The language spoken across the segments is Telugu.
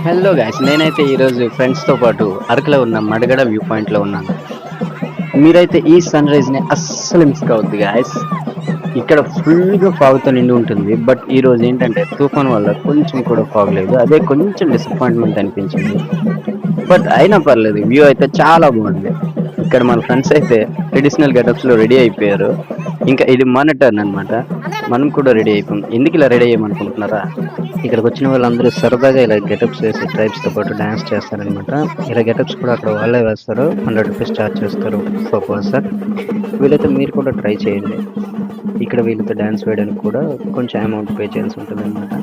హలో గైస్, నేనైతే ఈరోజు ఫ్రెండ్స్తో పాటు అరకులో ఉన్న మడగడ వ్యూ పాయింట్లో ఉన్నాను. మీరైతే ఈ సన్ రైజ్ని అస్సలు మిస్ కావద్దు గైస్. ఇక్కడ ఫుల్గా ఫాగ్తో నిండి ఉంటుంది. బట్ ఈ రోజు ఏంటంటే తుఫాన్ వల్ల కొంచెం కూడా ఫాగ్ లేదు. అదే కొంచెం డిసప్పాయింట్మెంట్ అనిపించింది. బట్ అయినా పర్లేదు, వ్యూ అయితే చాలా బాగుంది. ఇక్కడ మన ఫ్రెండ్స్ అయితే ట్రెడిషనల్ గెటప్స్లో రెడీ అయిపోయారు. ఇంకా ఇది మన టర్న్ అనమాట. మనం కూడా రెడీ అయిపోయాం. ఎందుకు ఇలా రెడీ అయ్యామనుకుంటున్నారా? ఇక్కడికి వచ్చిన వాళ్ళందరూ సరదాగా ఇలా గెటప్స్ వేసి ట్రైబ్స్తో పాటు డ్యాన్స్ చేస్తారనమాట. ఇలా గెటప్స్ కూడా అక్కడ వాళ్ళే వేస్తారు. 100 రూపీస్ ఛార్జ్ చేస్తారు పర్ పర్సన్. వీలైతే మీరు కూడా ట్రై చేయండి. ఇక్కడ వీళ్ళతో డ్యాన్స్ వేయడానికి కూడా కొంచెం అమౌంట్ పే చేయాల్సి ఉంటుంది అనమాట.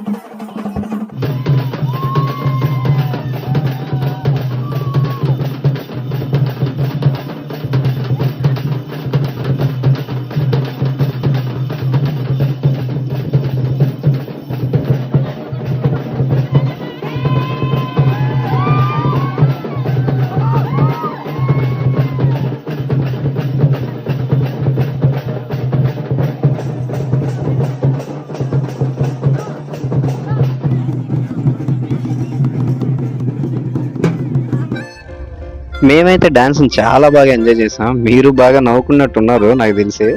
మేమైతే డాన్స్ని చాలా బాగా ఎంజాయ్ చేసాం. మీరు బాగా నవ్వుకున్నట్టున్నారు నాకు తెలిసి.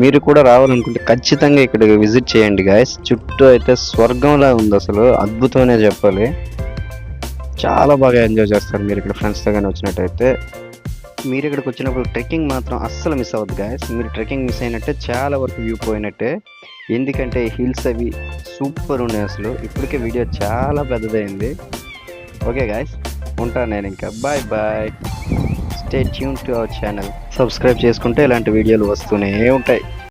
మీరు కూడా రావాలనుకుంటే ఖచ్చితంగా ఇక్కడికి విజిట్ చేయండి గాయస్. చుట్టూ అయితే స్వర్గంలా ఉంది, అసలు అద్భుతమనే చెప్పాలి. చాలా బాగా ఎంజాయ్ చేస్తారు మీరు ఇక్కడ ఫ్రెండ్స్తో కానీ వచ్చినట్టయితే. మీరు ఇక్కడికి వచ్చినప్పుడు ట్రెక్కింగ్ మాత్రం అస్సలు మిస్ అవ్వద్దు గాయస్. మీరు ట్రెక్కింగ్ మిస్ అయినట్టే చాలా వరకు వ్యూ పోయినట్టే. ఎందుకంటే హిల్స్ అవి సూపర్ ఉన్నాయి అసలు. ఇప్పటికే వీడియో చాలా పెద్దదైంది. ఓకే గాయస్, ఉంటాను నేను ఇంకా. Bye bye. Stay tune to our channel. Subscribe చేసుకుంటే ఇలాంటి వీడియోలు వస్తూనే ఉంటాయి.